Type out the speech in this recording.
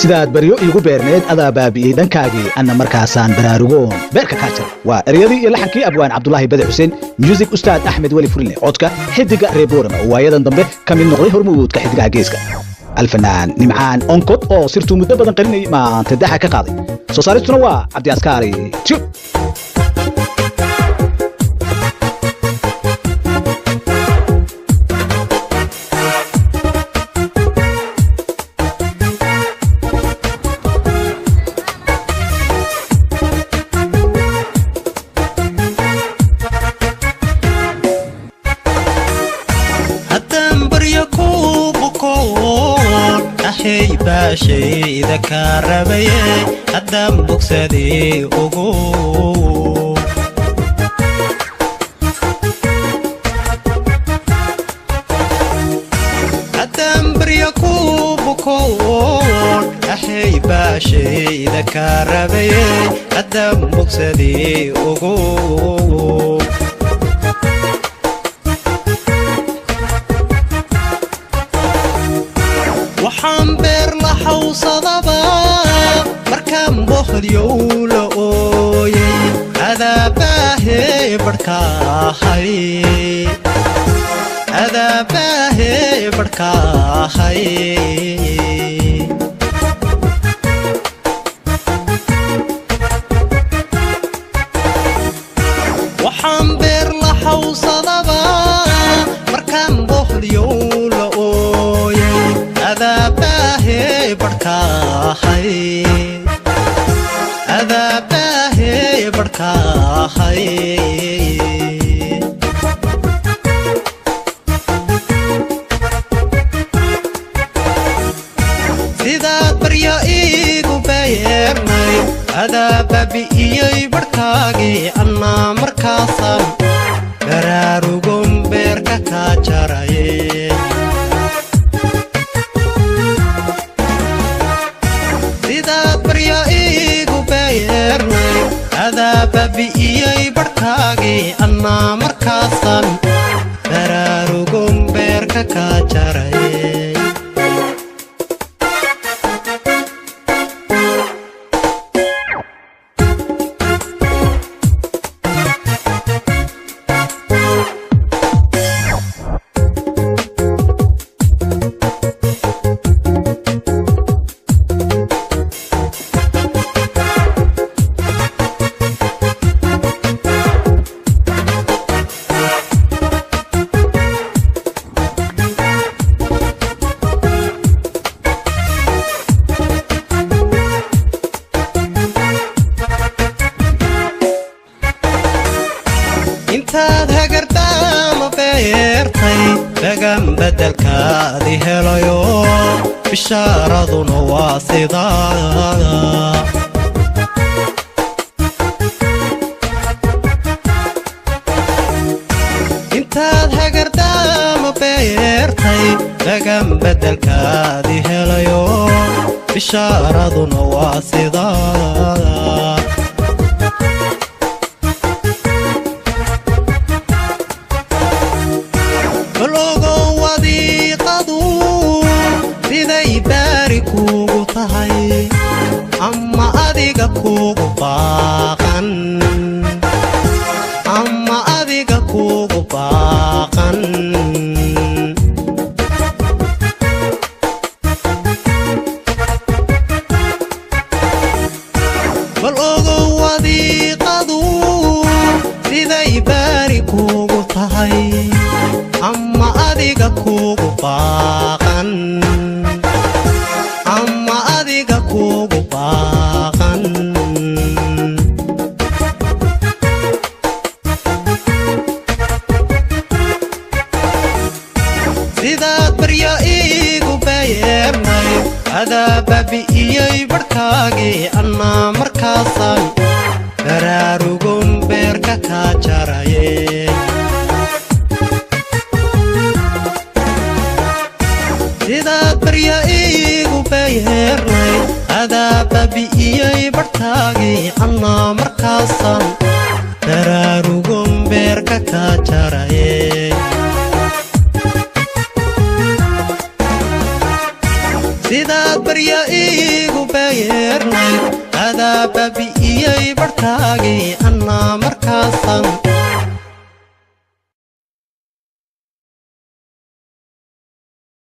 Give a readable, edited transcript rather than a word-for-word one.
sidaad baryo igu beerneed adaa baabi'ay dhankaagii anna markaasaan baraarugoon beerka kaa jar waa eryadii iyo laxankii abwaan cabdulaahi bade xuseen music ustaad axmed weli furinle codka xidiga reeboorama oo waayadan dambe ka mid noqday hormuudka xidigaha geeska alfanaan nimcaan onkod oo sirtuu muddo badan qarinayay maanta daxa ka qaaday soo saaristuna waa cabdi askaari tiyub شيء ذكر بي قدام بوكسدي اوغو قدام بريكو بكون احي باشي ذكر بي قدام بوكسدي اوغو وحن بير لحوصدبا مركان بوخديو لأوي هذا باهي بركاهي هذا باهي بركاهي وحن بير لحوصدبا مركان بوخديو لأوي هذا باهي بركاهي هذا باهي بركاهي سيدات بريا إيقو بايرناي هذا بابي إيي بركاهي أنا مركاسا برارو قنبير كاكاچاراي هذا بابي إيي بركاغي أنا مركاسان برارو بيركا كاچاراي intaad hagardaama beertay dhagan bedelkaadii helayo bishaaraduna waa sidaa intaad hagardaama beertay dhagan bedelkaadii helayo bishaaraduna waa sidaa kugu tahay amma adiga kugu baaqan amma adiga kugu baaqan bal ogo wadiiqadu siday baari kugu tahay amma adiga kugu baaqan amma adiga kugu baaqan sidaad barya iigu beernay adaa baabi'iyey barhkaagii anna markaasaan baraarugon beerka kaa jaraye sidaad barya iigu beernay adaa baabi'iyey barhkaagii anna markaasaan baraarugon beerka kaa jaraye sidaad barya iigu adaa baabi'iyey barhkaagii annaa markaasan